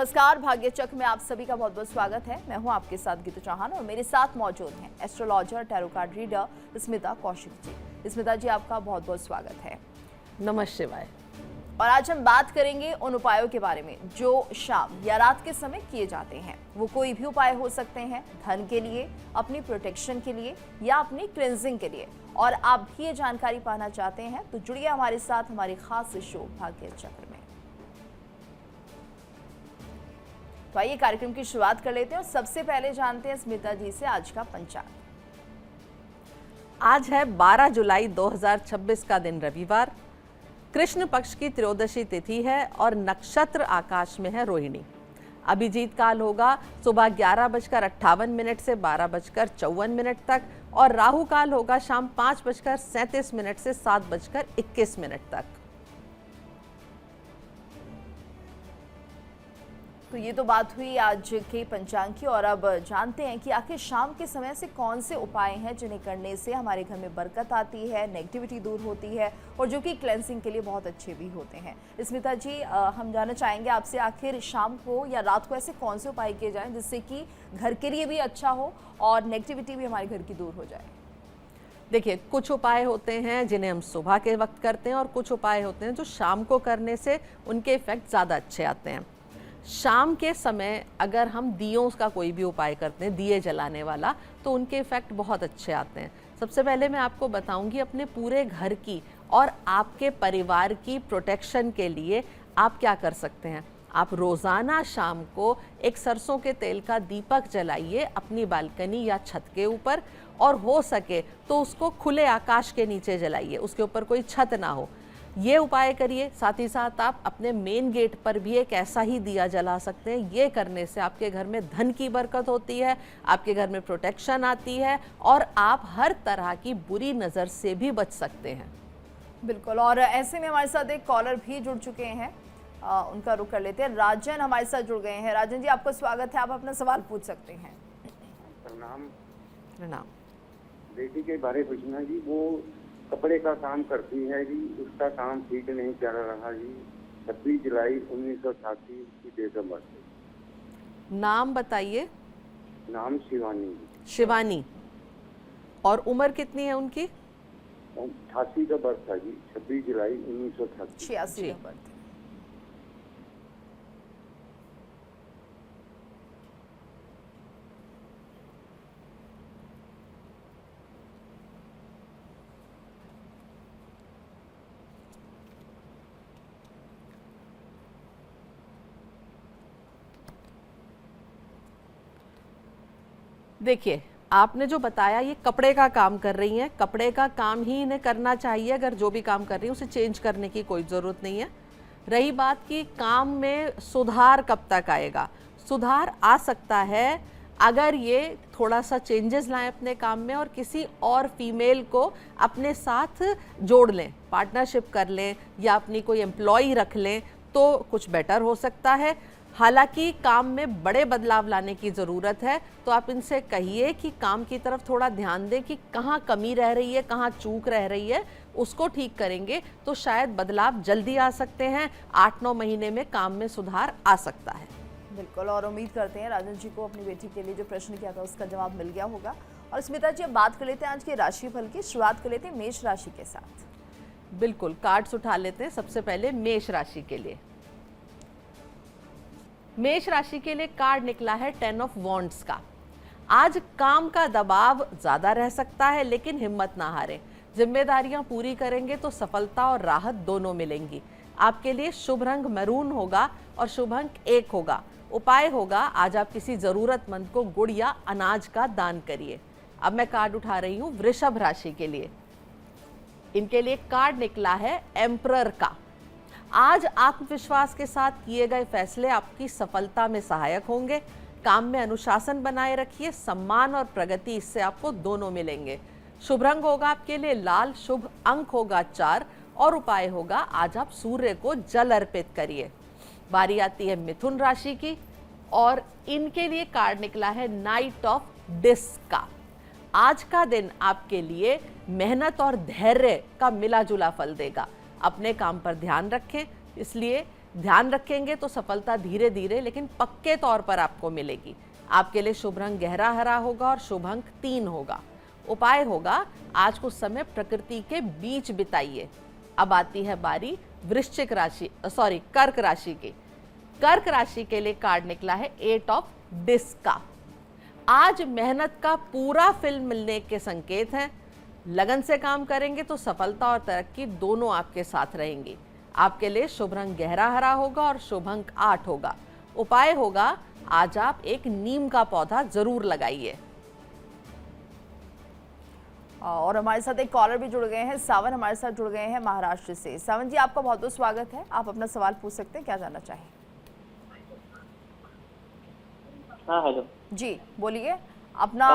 नमस्कार, भाग्य चक्र में आप सभी का बहुत बहुत स्वागत है। मैं हूं आपके साथ गीतू चौहान और मेरे साथ मौजूद हैं astrologer tarot card reader Smita Kaushik ji. Smita ji, आपका बहुत बहुत स्वागत है। नमः शिवाय। और आज हम बात करेंगे उन उपायों के बारे में जो शाम या रात के समय किए जाते हैं। वो कोई भी उपाय हो सकते हैं, धन के लिए, अपनी प्रोटेक्शन के लिए या अपनी क्लिनजिंग के लिए। और आप भी ये जानकारी पाना चाहते हैं तो जुड़िए हमारे साथ हमारी खास शो भाग्य चक्र में। तो आइए कार्यक्रम की शुरुआत कर लेते हैं और सबसे पहले जानते हैं स्मिता जी से आज का पंचांग। आज है 12 जुलाई 2026 का दिन रविवार। कृष्ण पक्ष की त्रयोदशी तिथि है और नक्षत्र आकाश में है रोहिणी। अभिजीत काल होगा सुबह 11:58 से 12:54 तक और राहु काल होगा शाम 5:37 से 7:21 तक। तो ये तो बात हुई आज के पंचांग की। और अब जानते हैं कि आखिर शाम के समय से कौन से उपाय हैं जिन्हें करने से हमारे घर में बरकत आती है, नेगेटिविटी दूर होती है और जो कि क्लेंसिंग के लिए बहुत अच्छे भी होते हैं। स्मिता जी, हम जानना चाहेंगे आपसे आखिर शाम को या रात को ऐसे कौन से उपाय किए जाएं जिससे कि घर के लिए भी अच्छा हो और नेगेटिविटी भी हमारे घर की दूर हो जाए। देखिए, कुछ उपाय होते हैं जिन्हें हम सुबह के वक्त करते हैं और कुछ उपाय होते हैं जो शाम को करने से उनके इफेक्ट ज़्यादा अच्छे आते हैं। शाम के समय अगर हम दियों का कोई भी उपाय करते हैं, दिए जलाने वाला, तो उनके इफ़ेक्ट बहुत अच्छे आते हैं। सबसे पहले मैं आपको बताऊंगी अपने पूरे घर की और आपके परिवार की प्रोटेक्शन के लिए आप क्या कर सकते हैं। आप रोज़ाना शाम को एक सरसों के तेल का दीपक जलाइए अपनी बालकनी या छत के ऊपर, और हो सके तो उसको खुले आकाश के नीचे जलाइए, उसके ऊपर कोई छत ना हो। ये उपाय करिए। साथ ही साथ आप अपने मेन गेट पर भी एक ऐसा ही दिया जला सकते हैं। ये करने से आपके घर में धन की बरकत होती है, आपके घर में प्रोटेक्शन आती है और आप हर तरह की बुरी नज़र से भी बच सकते हैं। बिल्कुल। और ऐसे में हमारे साथ एक कॉलर भी जुड़ चुके हैं, उनका रुख कर लेते हैं। राजन हमारे साथ जुड़ गए हैं। राजन जी, आपका स्वागत है, आप अपना सवाल पूछ सकते हैं। प्रणाम। प्रणाम। बेटी के बारे पूछना जी, वो कपड़े का काम करती है जी, उसका काम ठीक नहीं चल रहा जी। 26 जुलाई 1988 की डेट ऑफ बर्थ। नाम बताइए। नाम शिवानी। शिवानी। और उम्र कितनी है उनकी? 88 का बर्थ है जी, 26 जुलाई 1988। 86 का बर्थ। देखिए, आपने जो बताया ये कपड़े का काम कर रही हैं, कपड़े का काम ही इन्हें करना चाहिए। अगर जो भी काम कर रही है उसे चेंज करने की कोई ज़रूरत नहीं है। रही बात कि काम में सुधार कब तक आएगा, सुधार आ सकता है अगर ये थोड़ा सा चेंजेस लाएं अपने काम में और किसी और फीमेल को अपने साथ जोड़ लें, पार्टनरशिप कर लें या अपनी कोई एम्प्लॉय रख लें तो कुछ बेटर हो सकता है। हालांकि काम में बड़े बदलाव लाने की ज़रूरत है, तो आप इनसे कहिए कि काम की तरफ थोड़ा ध्यान दें कि कहाँ कमी रह रही है, कहाँ चूक रह रही है, उसको ठीक करेंगे तो शायद बदलाव जल्दी आ सकते हैं। 8-9 महीने में काम में सुधार आ सकता है। बिल्कुल। और उम्मीद करते हैं राजन जी को अपनी बेटी के लिए जो प्रश्न किया था उसका जवाब मिल गया होगा। और स्मिता जी, अब बात कर लेते हैं आज के राशिफल की। शुरुआत कर लेते हैं मेष राशि के साथ। बिल्कुल, कार्ड्स उठा लेते हैं। सबसे पहले मेष राशि के लिए, मेष राशि के लिए कार्ड निकला है 10 ऑफ वॉन्ड्स का। आज काम का दबाव ज्यादा रह सकता है, लेकिन हिम्मत ना हारें। जिम्मेदारियां पूरी करेंगे तो सफलता और राहत दोनों मिलेंगी। आपके लिए शुभ रंग मैरून होगा और शुभ अंक 1 होगा। उपाय होगा आज आप किसी जरूरतमंद को गुड़ या अनाज का दान करिए। अब मैं कार्ड उठा रही हूं वृषभ राशि के लिए। इनके लिए कार्ड निकला है एम्परर का। आज आत्मविश्वास के साथ किए गए फैसले आपकी सफलता में सहायक होंगे। काम में अनुशासन बनाए रखिए, सम्मान और प्रगति इससे आपको दोनों मिलेंगे। शुभ रंग होगा आपके लिए लाल, शुभ अंक होगा 4 और उपाय होगा आज आप सूर्य को जल अर्पित करिए। बारी आती है मिथुन राशि की और इनके लिए कार्ड निकला है नाइट ऑफ डिस्क का। आज का दिन आपके लिए मेहनत और धैर्य का मिला जुला फल देगा। अपने काम पर ध्यान रखें, इसलिए ध्यान रखेंगे तो सफलता धीरे धीरे लेकिन पक्के तौर पर आपको मिलेगी। आपके लिए शुभ रंग गहरा हरा होगा और शुभ अंक 3 होगा। उपाय होगा, आज कुछ समय प्रकृति के बीच बिताइए। अब आती है बारी कर्क राशि की। कर्क राशि के लिए कार्ड निकला है 8 ऑफ डिस्क का। आज मेहनत का पूरा फल मिलने के संकेत हैं। लगन से काम करेंगे तो सफलता और तरक्की दोनों आपके साथ रहेंगी। आपके लिए शुभ रंग गहरा हरा होगा और शुभ अंक 8 होगा। उपाय होगा, आज आप एक नीम का पौधा जरूर लगाइए। और हमारे साथ एक कॉलर भी जुड़ गए हैं, सावन हमारे साथ जुड़ गए हैं महाराष्ट्र से। सावन जी, आपका बहुत बहुत स्वागत है। आप अपना सवाल पूछ सकते हैं, क्या जानना चाहें? हाँ हेलो जी बोलिए, अपना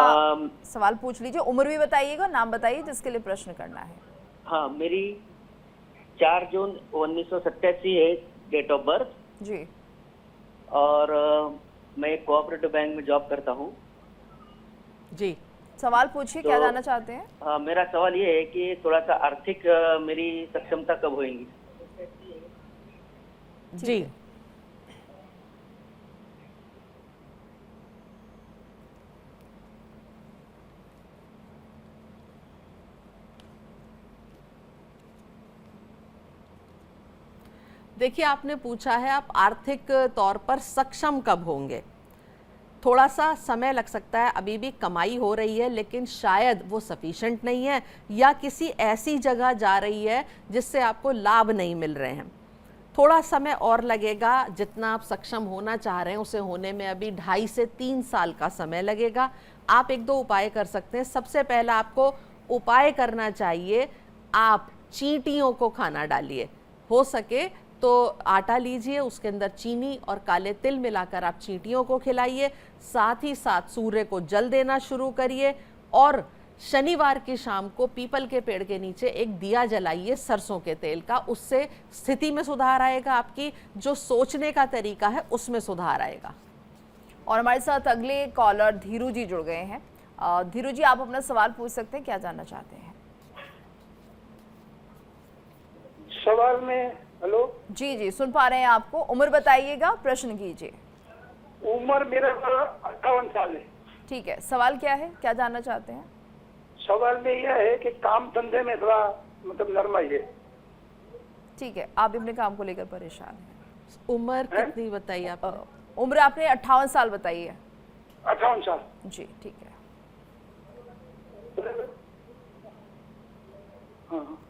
सवाल पूछ लीजिए। उम्र भी बताइएगा, नाम बताइए जिसके लिए प्रश्न करना है। हाँ, मेरी 4 जून 1987 है डेट ऑफ बर्थ जी। और मैं एक कोऑपरेटिव बैंक में जॉब करता हूँ जी, सवाल पूछिए, क्या जानना चाहते हैं? हाँ, मेरा सवाल ये है कि थोड़ा सा आर्थिक मेरी सक्षमता कब होएगी? जी, देखिए, आपने पूछा है आप आर्थिक तौर पर सक्षम कब होंगे। थोड़ा सा समय लग सकता है, अभी भी कमाई हो रही है लेकिन शायद वो सफिशेंट नहीं है या किसी ऐसी जगह जा रही है जिससे आपको लाभ नहीं मिल रहे हैं। थोड़ा समय और लगेगा। जितना आप सक्षम होना चाह रहे हैं उसे होने में अभी 2.5 से 3 साल का समय लगेगा। आप 1-2 उपाय कर सकते हैं। सबसे पहला आपको उपाय करना चाहिए, आप चींटियों को खाना डालिए। हो सके तो आटा लीजिए, उसके अंदर चीनी और काले तिल मिलाकर आप चींटियों को खिलाइए। साथ ही साथ सूर्य को जल देना शुरू करिए और शनिवार की शाम को पीपल के पेड़ के नीचे एक दिया जलाइए सरसों के तेल का। उससे स्थिति में सुधार आएगा, आपकी जो सोचने का तरीका है उसमें सुधार आएगा। और हमारे साथ अगले कॉलर धीरू जी जुड़ गए हैं। धीरू जी, आप अपना सवाल पूछ सकते हैं, क्या जानना चाहते हैं? सवाल में हेलो जी जी, सुन पा रहे हैं आपको। उम्र बताइएगा, प्रश्न कीजिए। उम्र मेरा 58 साल है। ठीक है, सवाल क्या है, क्या जानना चाहते हैं? सवाल में यह है कि काम धंधे में थोड़ा मतलब नरमाई है। ठीक है, आप अपने काम को लेकर परेशान हैं। उम्र कितनी बताइए आप? उम्र आपने 58 साल बताई है। 58 साल। जी ठीक है। हाँ।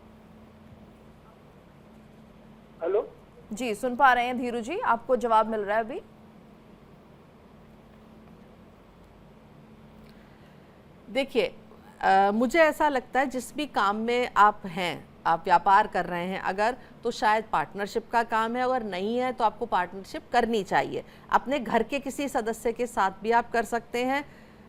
हेलो जी, सुन पा रहे हैं धीरू जी, आपको जवाब मिल रहा है अभी? देखिए, मुझे ऐसा लगता है जिस भी काम में आप हैं, आप व्यापार कर रहे हैं अगर, तो शायद पार्टनरशिप का काम है। अगर नहीं है तो आपको पार्टनरशिप करनी चाहिए। अपने घर के किसी सदस्य के साथ भी आप कर सकते हैं।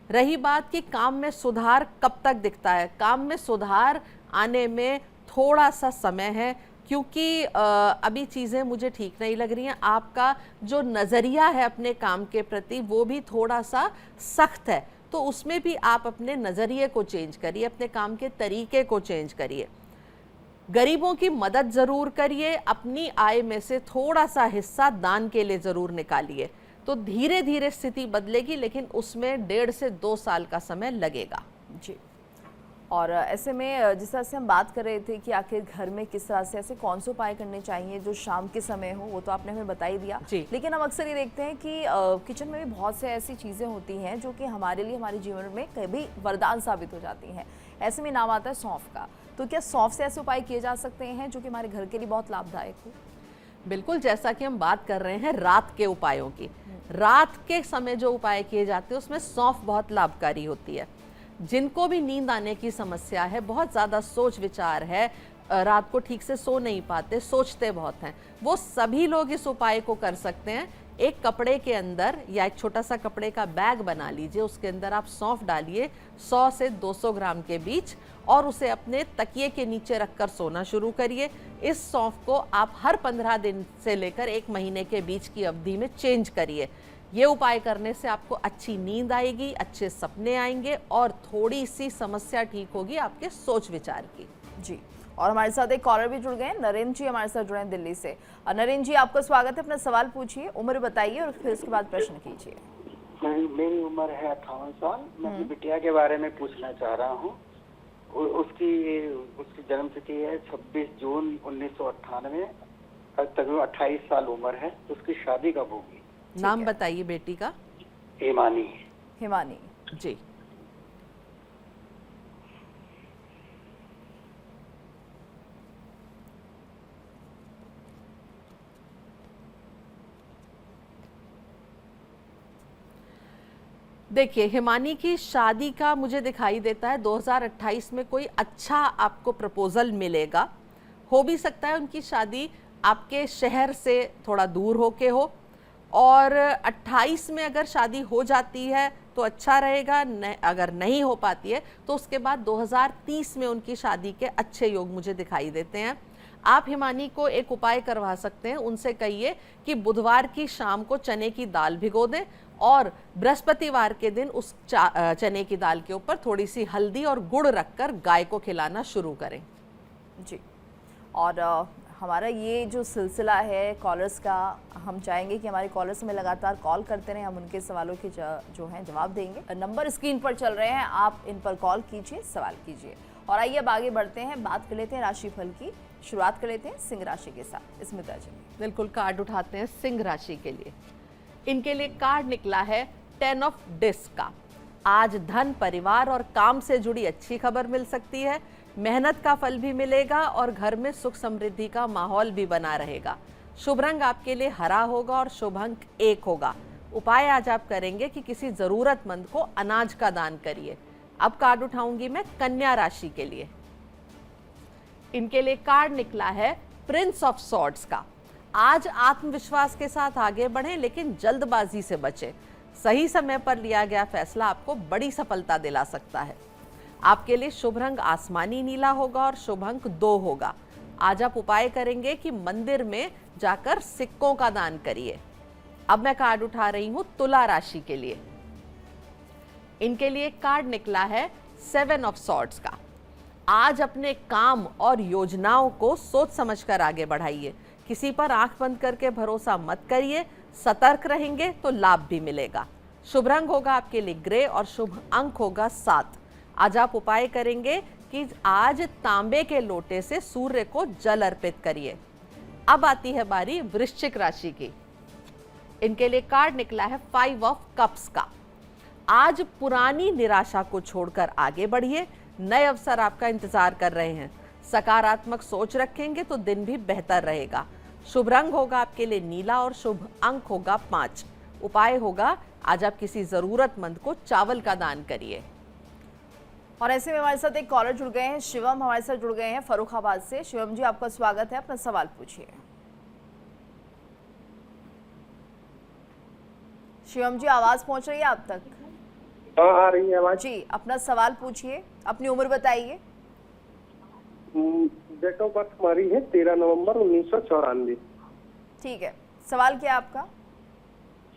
रही बात कि काम में सुधार कब तक दिखता है, काम में सुधार आने में थोड़ा सा समय है, क्योंकि अभी चीज़ें मुझे ठीक नहीं लग रही हैं। आपका जो नज़रिया है अपने काम के प्रति वो भी थोड़ा सा सख्त है, तो उसमें भी आप अपने नज़रिए को चेंज करिए, अपने काम के तरीके को चेंज करिए। गरीबों की मदद ज़रूर करिए, अपनी आय में से थोड़ा सा हिस्सा दान के लिए ज़रूर निकालिए। तो धीरे धीरे स्थिति बदलेगी, लेकिन उसमें 1.5 से 2 साल का समय लगेगा। जी। और ऐसे में जिस तरह से हम बात कर रहे थे कि आखिर घर में किस तरह से ऐसे कौन से उपाय करने चाहिए जो शाम के समय हो, वो तो आपने हमें बता ही दिया। लेकिन हम अक्सर ये देखते हैं कि किचन में भी बहुत से ऐसी चीज़ें होती हैं जो कि हमारे लिए हमारे जीवन में कभी वरदान साबित हो जाती हैं। ऐसे में नाम आता है सौंफ का। तो क्या सौंफ से ऐसे उपाय किए जा सकते हैं जो कि हमारे घर के लिए बहुत लाभदायक हो? बिल्कुल, जैसा कि हम बात कर रहे हैं रात के उपायों की, रात के समय जो उपाय किए जाते हैं उसमें सौंफ बहुत लाभकारी होती है। जिनको भी नींद आने की समस्या है, बहुत ज़्यादा सोच विचार है, रात को ठीक से सो नहीं पाते, सोचते बहुत हैं, वो सभी लोग इस उपाय को कर सकते हैं। एक कपड़े के अंदर या एक छोटा सा कपड़े का बैग बना लीजिए, उसके अंदर आप सौंफ डालिए 100 से 200 ग्राम के बीच, और उसे अपने तकिए के नीचे रखकर सोना शुरू करिए। इस सौंफ को आप हर 15 दिन से लेकर 1 महीने के बीच की अवधि में चेंज करिए। ये उपाय करने से आपको अच्छी नींद आएगी, अच्छे सपने आएंगे और थोड़ी सी समस्या ठीक होगी आपके सोच विचार की। जी, और हमारे साथ एक कॉलर भी जुड़ गए हैं, नरेंद्र जी हमारे साथ जुड़े हैं दिल्ली से। नरेंद्र जी, आपका स्वागत है। अपना सवाल पूछिए, उम्र बताइए और फिर उसके बाद प्रश्न कीजिए। मेरी उम्र है 58 साल। मैं अपनी बिटिया के बारे में पूछना चाह रहा हूँ। उसकी जन्म तिथि है 26 जून 1998। तकरीबन 28 साल उम्र है। उसकी शादी कब होगी? नाम बताइए बेटी का। हिमानी। हिमानी जी। देखिए, हिमानी की शादी का मुझे दिखाई देता है 2028 में कोई अच्छा आपको प्रपोजल मिलेगा। हो भी सकता है उनकी शादी आपके शहर से थोड़ा दूर होके हो, और 28 में अगर शादी हो जाती है तो अच्छा रहेगा। अगर नहीं हो पाती है तो उसके बाद 2030 में उनकी शादी के अच्छे योग मुझे दिखाई देते हैं। आप हिमानी को एक उपाय करवा सकते हैं। उनसे कहिए कि बुधवार की शाम को चने की दाल भिगो दें और बृहस्पतिवार के दिन उस चने की दाल के ऊपर थोड़ी सी हल्दी और गुड़ रखकर गाय को खिलाना शुरू करें। जी। और हमारा ये जो सिलसिला है कॉलर्स का, हम चाहेंगे कि हमारे कॉलर्स हमें लगातार कॉल करते रहें। हम उनके सवालों के जो हैं जवाब देंगे। नंबर स्क्रीन पर चल रहे हैं, आप इन पर कॉल कीजिए, सवाल कीजिए। और आइए अब आगे बढ़ते हैं, बात कर लेते हैं राशिफल की। शुरुआत कर लेते हैं सिंह राशि के साथ। स्मिता जी, बिल्कुल कार्ड उठाते हैं सिंह राशि के लिए। इनके लिए कार्ड निकला है 10 ऑफ डिस्क का। आज धन, परिवार और काम से जुड़ी अच्छी खबर मिल सकती है। मेहनत का फल भी मिलेगा और घर में सुख समृद्धि का माहौल भी बना रहेगा। शुभ रंग आपके लिए हरा होगा और शुभ अंक 1 होगा। उपाय आज आप करेंगे कि किसी जरूरतमंद को अनाज का दान करिए। अब कार्ड उठाऊंगी मैं कन्या राशि के लिए। इनके लिए कार्ड निकला है प्रिंस ऑफ सॉर्ड्स का। आज आत्मविश्वास के साथ आगे बढ़ें, लेकिन जल्दबाजी से बचें। सही समय पर लिया गया फैसला आपको बड़ी सफलता दिला सकता है। आपके लिए शुभ रंग आसमानी नीला होगा और शुभ अंक 2 होगा। आज आप उपाय करेंगे कि मंदिर में जाकर सिक्कों का दान करिए। अब मैं कार्ड उठा रही हूं तुला राशि के लिए। इनके लिए कार्ड निकला है 7 ऑफ सॉर्ड्स का। आज अपने काम और योजनाओं को सोच समझकर आगे बढ़ाइए। किसी पर आंख बंद करके भरोसा मत करिए। सतर्क रहेंगे तो लाभ भी मिलेगा। शुभ रंग होगा आपके लिए ग्रे और शुभ अंक होगा 7। आज आप उपाय करेंगे कि आज तांबे के लोटे से सूर्य को जल अर्पित करिए। अब आती है बारी वृश्चिक राशि की। इनके लिए कार्ड निकला है 5 ऑफ कप्स का। आज पुरानी निराशा को छोड़कर आगे बढ़िए। नए अवसर आपका इंतजार कर रहे हैं। सकारात्मक सोच रखेंगे तो दिन भी बेहतर रहेगा। शुभ रंग होगा आपके लिए नीला और शुभ अंक होगा 5। उपाय होगा आज आप किसी जरूरतमंद को चावल का दान करिए। और ऐसे में हमारे साथ एक कॉलर जुड़ गए हैं, शिवम हमारे साथ जुड़ गए हैं फर्रुखाबाद से। शिवम जी, आपका स्वागत है। अपना सवाल पूछिए। शिवम जी, आवाज पहुंच रही है आप तक? आ रही है आवाज जी। अपना सवाल पूछिए, अपनी उम्र बताइए। डेट ऑफ बर्थ हमारी है 13 नवंबर 1994। ठीक है, सवाल क्या है आपका?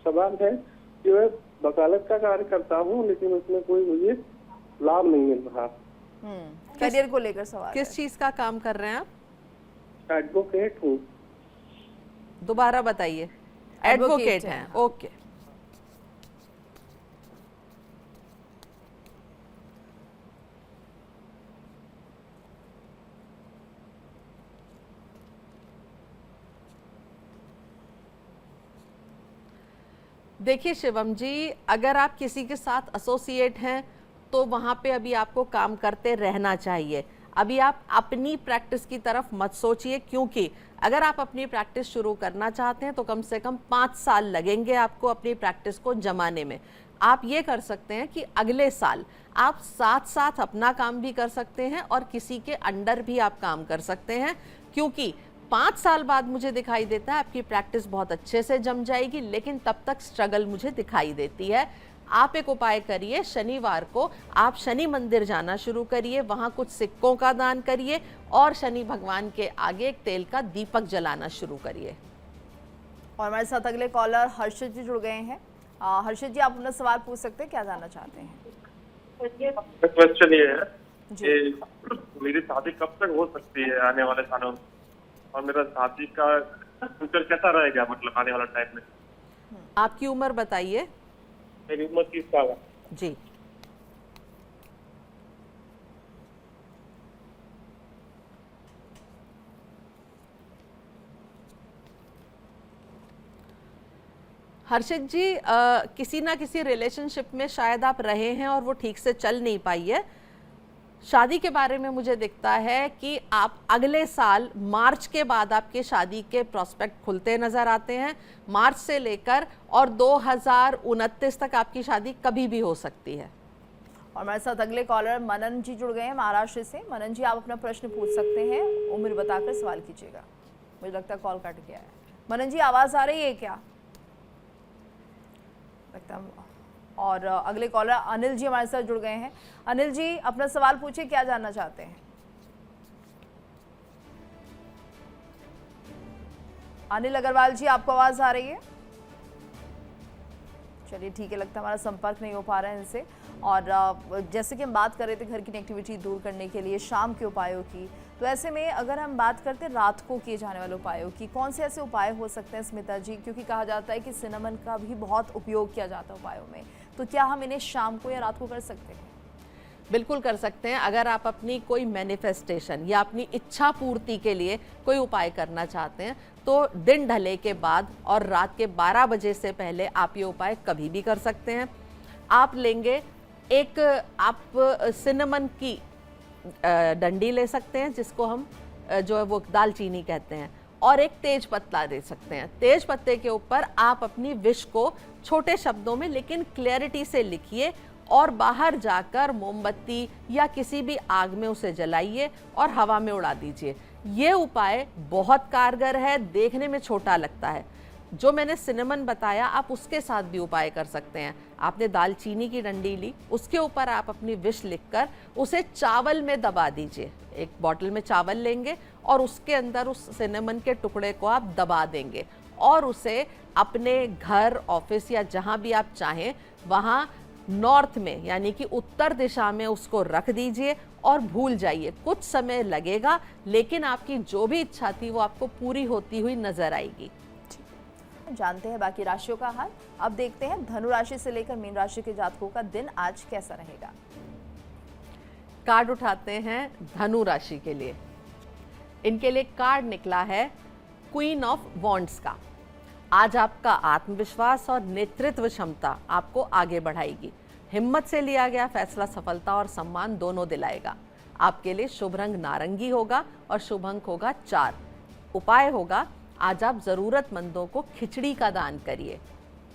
सवाल है, जो है वकालत का कार्य करता हूँ, लेकिन उसमें कोई मुझे लाभ नहीं मिल रहा। करियर को लेकर सवाल। किस चीज का काम कर रहे हैं आप? एडवोकेट हूँ। दोबारा बताइए। एडवोकेट हैं, ओके। देखिए शिवम जी, अगर आप किसी के साथ एसोसिएट हैं तो वहाँ पे अभी आपको काम करते रहना चाहिए। अभी आप अपनी प्रैक्टिस की तरफ मत सोचिए, क्योंकि अगर आप अपनी प्रैक्टिस शुरू करना चाहते हैं तो कम से कम 5 साल लगेंगे आपको अपनी प्रैक्टिस को जमाने में। आप ये कर सकते हैं कि अगले साल आप साथ साथ अपना काम भी कर सकते हैं और किसी के अंडर भी आप काम कर सकते हैं, क्योंकि 5 साल बाद मुझे दिखाई देता है आपकी प्रैक्टिस बहुत अच्छे से जम जाएगी, लेकिन तब तक स्ट्रगल मुझे दिखाई देती है। आप एक उपाय करिए, शनिवार को आप शनि मंदिर जाना शुरू करिए, वहाँ कुछ सिक्कों का दान करिए और शनि भगवान के आगे एक तेल का दीपक जलाना शुरू करिए। और हमारे साथ अगले कॉलर हर्षित जी जुड़ गए हैं। हर्षित जी, आप अपना सवाल पूछ सकते हैं, क्या जानना चाहते हैं? क्वेश्चन ये है कि मेरी शादी कब तक हो सकती है आने वाले सालों में, और मेरा शादी का फ्यूचर कैसा रहेगा मतलब आने वाला टाइम में? आपकी उम्र बताइए। मेरी उम्र 30 साल है। जी, हर्षित जी, किसी ना किसी रिलेशनशिप में शायद आप रहे हैं और वो ठीक से चल नहीं पाई है। शादी के बारे में मुझे दिखता है कि आप अगले साल मार्च के बाद आपके शादी के प्रोस्पेक्ट खुलते नजर आते हैं। मार्च से लेकर और 2029 तक आपकी शादी कभी भी हो सकती है। और हमारे साथ अगले कॉलर मनन जी जुड़ गए हैं महाराष्ट्र से। मनन जी, आप अपना प्रश्न पूछ सकते हैं, उम्र बताकर सवाल कीजिएगा। मुझे लगता है कॉल कट गया है। मनन जी, आवाज आ रही है क्या? लगता है। और अगले कॉलर अनिल जी हमारे साथ जुड़ गए हैं। अनिल जी, अपना सवाल पूछिए, क्या जानना चाहते हैं? अनिल अग्रवाल जी, आपको आवाज आ रही है? चलिए ठीक है, लगता है हमारा संपर्क नहीं हो पा रहा है इनसे। और जैसे कि हम बात कर रहे थे घर की नेगेटिविटी दूर करने के लिए शाम के उपायों की, तो ऐसे में अगर हम बात करते हैं रात को किए जाने वाले उपायों की, कौन से ऐसे उपाय हो सकते हैं स्मिता जी? क्योंकि कहा जाता है कि सिनेमन का भी बहुत उपयोग किया जाता है उपायों में, तो क्या हम इन्हें शाम को या रात को कर सकते हैं? बिल्कुल कर सकते हैं। अगर आप अपनी कोई मैनिफेस्टेशन या अपनी इच्छा पूर्ति के लिए कोई उपाय करना चाहते हैं तो दिन ढले के बाद और रात के 12 बजे से पहले आप ये उपाय कभी भी कर सकते हैं। आप लेंगे आप सिनेमन की डंडी ले सकते हैं, जिसको हम जो है वो दालचीनी कहते हैं, और एक तेज पत्ता दे सकते हैं। तेज पत्ते के ऊपर आप अपनी विश को छोटे शब्दों में लेकिन क्लैरिटी से लिखिए और बाहर जाकर मोमबत्ती या किसी भी आग में उसे जलाइए और हवा में उड़ा दीजिए। ये उपाय बहुत कारगर है, देखने में छोटा लगता है। जो मैंने सिनेमन बताया आप उसके साथ भी उपाय कर सकते हैं। आपने दालचीनी की डंडी ली, उसके ऊपर आप अपनी विश लिखकर उसे चावल में दबा दीजिए। एक बॉटल में चावल लेंगे और उसके अंदर उस सिनेमन के टुकड़े को आप दबा देंगे और उसे अपने घर, ऑफिस या जहां भी आप चाहें वहां नॉर्थ में यानी कि उत्तर दिशा में उसको रख दीजिए और भूल जाइए। कुछ समय लगेगा लेकिन आपकी जो भी इच्छा थी वो आपको पूरी होती हुई नजर आएगी। जानते हैं बाकी राशियों का हाल। अब देखते हैं धनु राशि से लेकर मीन राशि के जातकों का दिन आज कैसा रहेगा। कार्ड उठाते हैं धनु राशि के लिए। इनके लिए कार्ड निकला है क्वीन ऑफ वॉन्ड्स का। आज आपका आत्मविश्वास और नेतृत्व क्षमता आपको आगे बढ़ाएगी। हिम्मत से लिया गया फैसला सफलता और सम्मान दोनों दिलाएगा। आपके लिए शुभ रंग नारंगी होगा और शुभ अंक होगा 4। उपाय होगा आज आप जरूरतमंदों को खिचड़ी का दान करिए।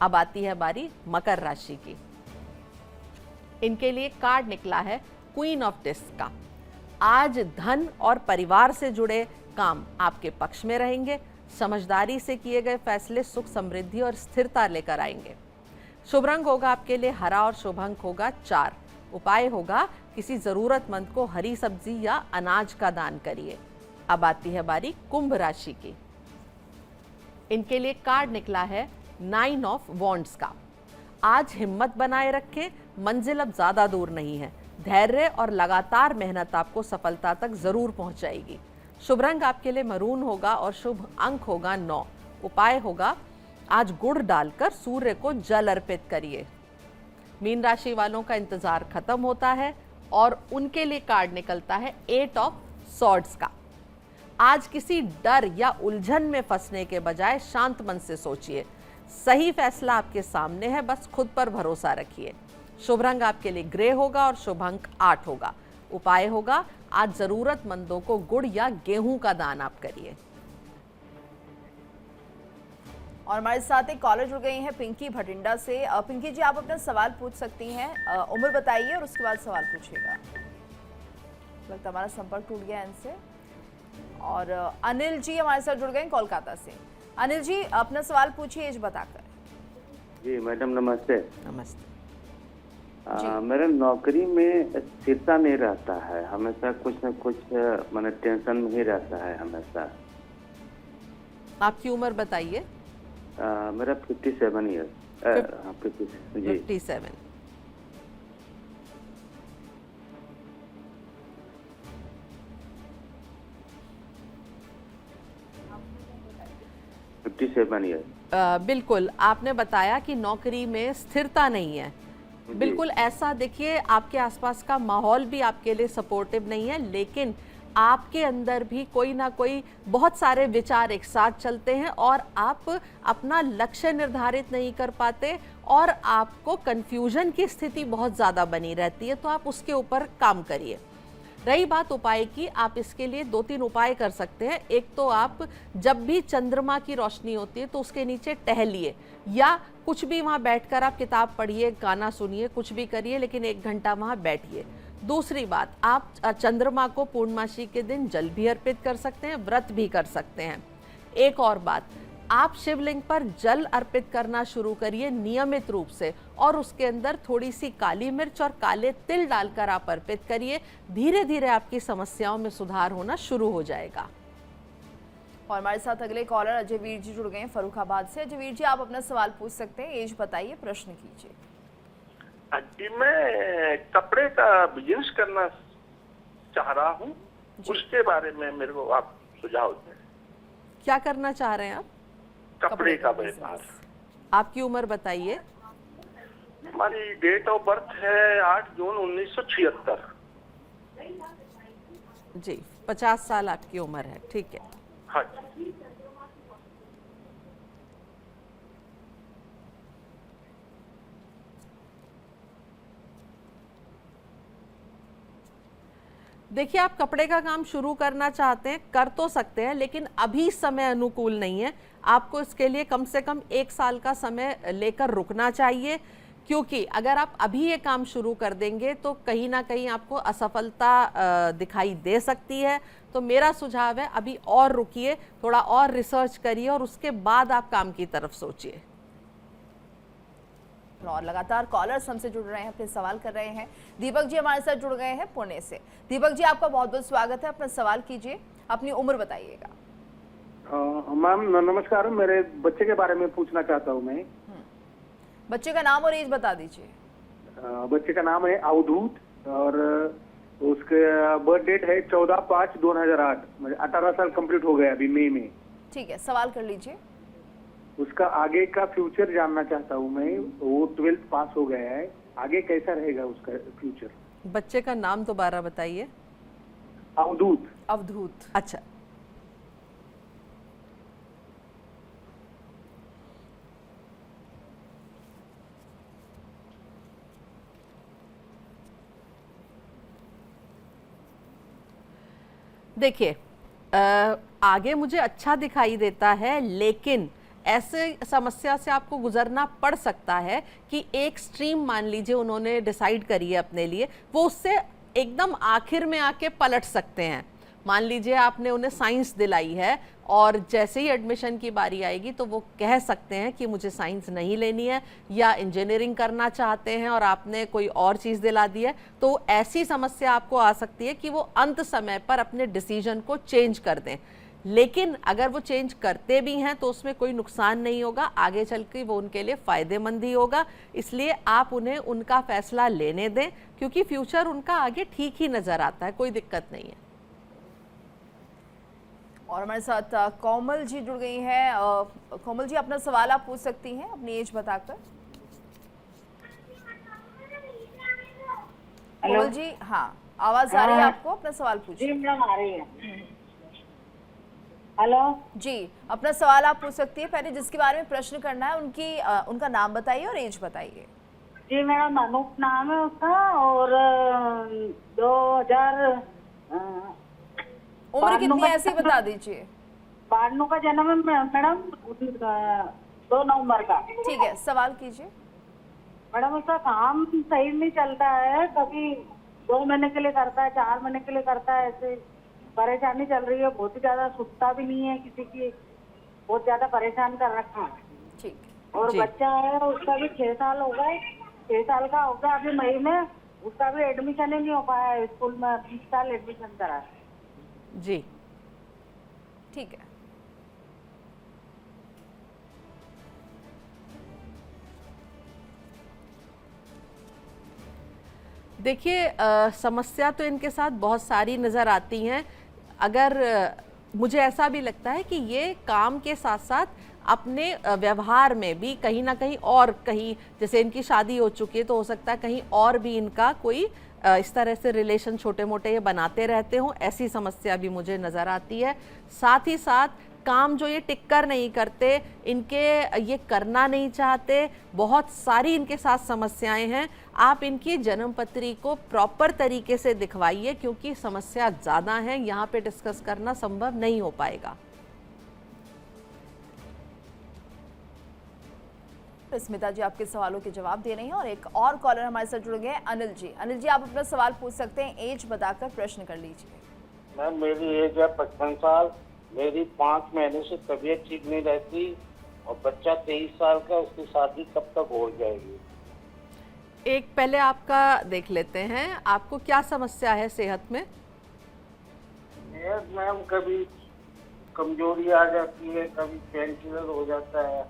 अब आती है बारी मकर राशि की। इनके लिए कार्ड निकला है क्वीन ऑफ डिस्क का। आज धन और परिवार से जुड़े काम आपके पक्ष में रहेंगे। समझदारी से किए गए फैसले सुख, समृद्धि और स्थिरता लेकर आएंगे। शुभ रंग होगा आपके लिए हरा और शुभ अंक होगा 4। उपाय होगा किसी जरूरतमंद को हरी सब्जी या अनाज का दान करिए। अब आती है बारी कुंभ राशि की। इनके लिए कार्ड निकला है 9 ऑफ वॉन्ड्स का। आज हिम्मत बनाए रखें, मंजिल अब ज्यादा दूर नहीं है। धैर्य और लगातार मेहनत आपको सफलता तक जरूर पहुंचाएगी। शुभ रंग आपके लिए मरून होगा और शुभ अंक होगा 9। उपाय होगा आज गुड़ डालकर सूर्य को जल अर्पित करिए। मीन राशि वालों का इंतजार खत्म होता है और उनके लिए कार्ड निकलता है 8 ऑफ सॉर्ड्स का। आज किसी डर या उलझन में फंसने के बजाय शांत मन से सोचिए। सही फैसला आपके सामने है, बस खुद पर भरोसा रखिए। शुभ रंग आपके लिए ग्रे होगा और शुभ अंक 8 होगा। उपाय होगा आज जरूरतमंदों को गुड़ या गेहूं का दान आप करिए। और हमारे साथ एक कॉलर जुड़ गई हैं पिंकी भटिंडा से। पिंकी जी, आप अपना सवाल पूछ सकती हैं। उम्र बताइए और उसके बाद सवाल पूछिएगा। लगता हमारा संपर्क टूट गया इनसे। और अनिल जी हमारे साथ जुड़ गए हैं कोलकाता से। अनिल जी, अपना सवाल पूछिए एज बताकर। जी मैडम नमस्ते। नमस्ते। मेरा नौकरी में स्थिरता नहीं रहता है, हमेशा कुछ न कुछ मैंने टेंशन में ही रहता है हमेशा। आपकी उम्र बताइए। मेरा 57 ईयर। 57। 57 ईयर। बिल्कुल, आपने बताया कि नौकरी में स्थिरता नहीं है। बिल्कुल ऐसा देखिए, आपके आसपास का माहौल भी आपके लिए सपोर्टिव नहीं है, लेकिन आपके अंदर भी कोई ना कोई बहुत सारे विचार एक साथ चलते हैं और आप अपना लक्ष्य निर्धारित नहीं कर पाते और आपको कंफ्यूजन की स्थिति बहुत ज़्यादा बनी रहती है, तो आप उसके ऊपर काम करिए। रही बात उपाय की, आप इसके लिए 2-3 उपाय कर सकते हैं। एक तो आप जब भी चंद्रमा की रोशनी होती है तो उसके नीचे टहलिए, या कुछ भी वहाँ बैठकर आप किताब पढ़िए, गाना सुनिए, कुछ भी करिए, लेकिन 1 घंटा वहाँ बैठिए। दूसरी बात, आप चंद्रमा को पूर्णमासी के दिन जल भी अर्पित कर सकते हैं, व्रत भी कर सकते हैं। एक और बात, आप शिवलिंग पर जल अर्पित करना शुरू करिए नियमित रूप से, और उसके अंदर थोड़ी सी काली मिर्च और काले तिल डालकर आप अर्पित करिए। धीरे धीरे आपकी समस्याओं में सुधार होना शुरू हो जाएगा। और हमारे साथ अगले कॉलर अजय वीर जी जुड़ गए हैं फर्रुखाबाद से। अजय वीर जी, आप अपना सवाल पूछ सकते हैं, एज बताइए, प्रश्न कीजिए। जी, मैं कपड़े का बिजनेस करना चाह रहा हूँ, उसके बारे में मेरे को आप सुझाव दें। क्या करना चाह रहे हैं आप? कपड़े का व्यापार। आपकी उम्र बताइए। हमारी डेट ऑफ बर्थ है 8 जून 1976। जी, 50 साल आपकी उम्र है, ठीक है। हाँ जी। देखिए, आप कपड़े का काम शुरू करना चाहते हैं, कर तो सकते हैं, लेकिन अभी समय अनुकूल नहीं है। आपको इसके लिए कम से कम 1 साल का समय लेकर रुकना चाहिए, क्योंकि अगर आप अभी ये काम शुरू कर देंगे तो कहीं ना कहीं आपको असफलता दिखाई दे सकती है। तो मेरा सुझाव है, अभी और रुकिए, थोड़ा और रिसर्च करिए और उसके बाद आप काम की तरफ सोचिए। और लगातार कॉलर्स हमसे जुड़ रहे हैं, अपने सवाल कर रहे हैं। दीपक जी हमारे साथ जुड़ गए हैं पुणे से। दीपक जी, आपका बहुत बहुत स्वागत है। अपना सवाल कीजिए, अपनी उम्र बताइएगा। मैम नमस्कार, मेरे बच्चे के बारे में पूछना चाहता हूँ मैं। बच्चे का नाम और एज बता दीजिए। बच्चे का नाम है अवधूत और उसके बर्थ डेट है 14/5/2008। मुझे 18 साल कंप्लीट हो गया अभी मई में। ठीक है, सवाल कर लीजिए। उसका आगे का फ्यूचर जानना चाहता हूँ मैं। वो 12th पास हो गया है, आगे कैसा रहेगा उसका फ्यूचर? बच्चे का नाम दोबारा बताइए। अवधूत। अवधूत, अच्छा, देखिए, आगे मुझे अच्छा दिखाई देता है, लेकिन ऐसे समस्या से आपको गुजरना पड़ सकता है कि एक स्ट्रीम मान लीजिए उन्होंने डिसाइड करी है अपने लिए, वो उससे एकदम आखिर में आके पलट सकते हैं। मान लीजिए आपने उन्हें साइंस दिलाई है और जैसे ही एडमिशन की बारी आएगी तो वो कह सकते हैं कि मुझे साइंस नहीं लेनी है, या इंजीनियरिंग करना चाहते हैं और आपने कोई और चीज़ दिला दी है। तो ऐसी समस्या आपको आ सकती है कि वो अंत समय पर अपने डिसीजन को चेंज कर दें। लेकिन अगर वो चेंज करते भी हैं तो उसमें कोई नुकसान नहीं होगा, आगे चल के वो उनके लिए फ़ायदेमंद ही होगा। इसलिए आप उन्हें उनका फ़ैसला लेने दें, क्योंकि फ्यूचर उनका आगे ठीक ही नज़र आता है, कोई दिक्कत नहीं है। और हमारे साथ कोमल जी जुड़ गई हैं। कोमल जी, अपना सवाल आप पूछ सकती हैं, अपनी एज बताकर। कोमल जी, हाँ, आवाज आ रही है आपको? अपना सवाल पूछिए। जी मैडम, आ रही है। हेलो जी, अपना सवाल आप पूछ सकती है। पहले जिसके बारे में प्रश्न करना है उनका नाम बताइए और एज बताइए। जी मैडम, अनूप नाम है उसका, और 2000 उम्र कितनी है ऐसे ही बता दीजिए। 92 का जन्म है मैडम, 2 नवंबर का। ठीक है, सवाल कीजिए। मैडम, उसका काम सही नहीं चलता है, कभी 2 महीने के लिए करता है, 4 महीने के लिए करता है, ऐसे परेशानी चल रही है। बहुत ही ज्यादा सुनता भी नहीं है किसी की, बहुत ज्यादा परेशान कर रखा है। ठीक, और बच्चा है उसका भी 6 साल हो गए, 6 साल का हो गया अभी मई में, उसका भी एडमिशन ही नहीं हो पाया स्कूल में। 20 साल एडमिशन करा है। जी, ठीक है। देखिए, समस्या तो इनके साथ बहुत सारी नज़र आती हैं। अगर मुझे ऐसा भी लगता है कि ये काम के साथ साथ अपने व्यवहार में भी कहीं ना कहीं, और कहीं जैसे इनकी शादी हो चुकी है तो हो सकता है कहीं और भी इनका कोई इस तरह से रिलेशन छोटे मोटे ये बनाते रहते हों, ऐसी समस्या भी मुझे नज़र आती है। साथ ही साथ काम जो ये टिक कर नहीं करते, इनके ये करना नहीं चाहते, बहुत सारी इनके साथ समस्याएं हैं। आप इनकी जन्म पत्री को प्रॉपर तरीके से दिखवाइए, क्योंकि समस्या ज़्यादा है, यहाँ पे डिस्कस करना संभव नहीं हो पाएगा। स्मिता जी आपके सवालों के जवाब दे रही हैं और एक और कॉलर हमारे साथ जुड़ गए हैं, अनिल जी। अनिल जी, आप अपना सवाल पूछ सकते हैं, एज बताकर प्रश्न कर लीजिए। मैम, मेरी एज है 55 साल। मेरी 5 महीने से तबीयत ठीक नहीं रहती और बच्चा 23 साल का, उसकी शादी कब तक हो जाएगी? एक पहले आपका देख लेते हैं, आपको क्या समस्या है सेहत में? मैम, कभी कमजोरी आ जाती है, कभी पेन किलर हो जाता है।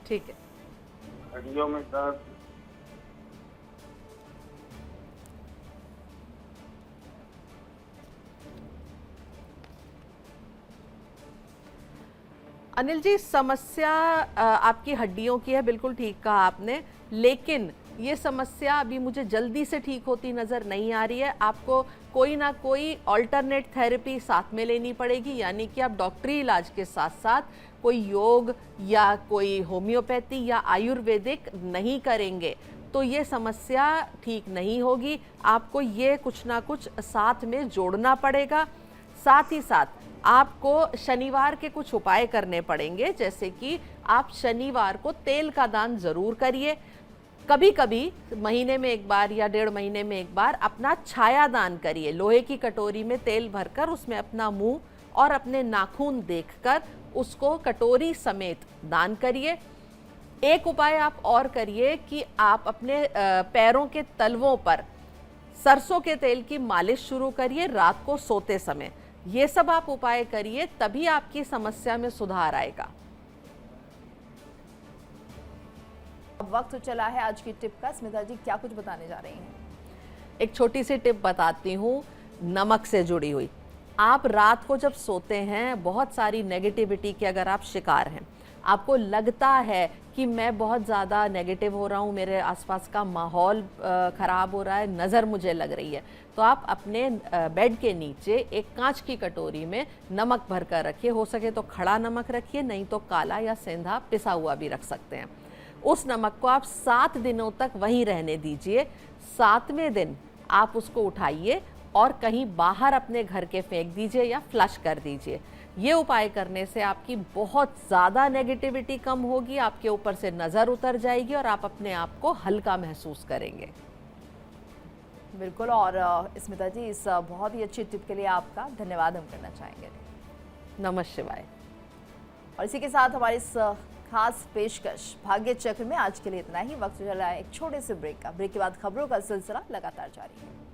ठीक है, हड्डियों में दर्द। अनिल जी, समस्या आपकी हड्डियों की है, बिल्कुल ठीक कहा आपने, लेकिन ये समस्या अभी मुझे जल्दी से ठीक होती नज़र नहीं आ रही है। आपको कोई ना कोई ऑल्टरनेट थेरेपी साथ में लेनी पड़ेगी, यानी कि आप डॉक्टरी इलाज के साथ साथ कोई योग या कोई होम्योपैथी या आयुर्वेदिक नहीं करेंगे तो ये समस्या ठीक नहीं होगी। आपको ये कुछ ना कुछ साथ में जोड़ना पड़ेगा। साथ ही साथ आपको शनिवार के कुछ उपाय करने पड़ेंगे, जैसे कि आप शनिवार को तेल का दान ज़रूर करिए। कभी कभी महीने में एक बार या 1.5 महीने में एक बार अपना छाया दान करिए। लोहे की कटोरी में तेल भरकर उसमें अपना मुंह और अपने नाखून देखकर उसको कटोरी समेत दान करिए। एक उपाय आप और करिए कि आप अपने पैरों के तलवों पर सरसों के तेल की मालिश शुरू करिए रात को सोते समय। ये सब आप उपाय करिए, तभी आपकी समस्या में सुधार आएगा। अब वक्त चला है आज की टिप का। स्मिता जी क्या कुछ बताने जा रही हैं? एक छोटी सी टिप बताती हूँ, नमक से जुड़ी हुई। आप रात को जब सोते हैं, बहुत सारी नेगेटिविटी के अगर आप शिकार हैं, आपको लगता है कि मैं बहुत ज़्यादा नेगेटिव हो रहा हूँ, मेरे आसपास का माहौल ख़राब हो रहा है, नज़र मुझे लग रही है, तो आप अपने बेड के नीचे एक कांच की कटोरी में नमक भर कर रखिए। हो सके तो खड़ा नमक रखिए, नहीं तो काला या सेंधा पिसा हुआ भी रख सकते हैं। उस नमक को आप 7 दिनों तक वहीं रहने दीजिए। 7वें दिन आप उसको उठाइए और कहीं बाहर अपने घर के फेंक दीजिए या फ्लश कर दीजिए। ये उपाय करने से आपकी बहुत ज़्यादा नेगेटिविटी कम होगी, आपके ऊपर से नज़र उतर जाएगी और आप अपने आप को हल्का महसूस करेंगे। बिल्कुल। और स्मिता जी, इस बहुत ही अच्छी टिप के लिए आपका धन्यवाद हम करना चाहेंगे। नमः शिवाय। और इसी के साथ हमारी इस खास पेशकश भाग्य चक्र में आज के लिए इतना ही। वक्त चला है एक छोटे से ब्रेक का। ब्रेक के बाद खबरों का सिलसिला लगातार जारी है।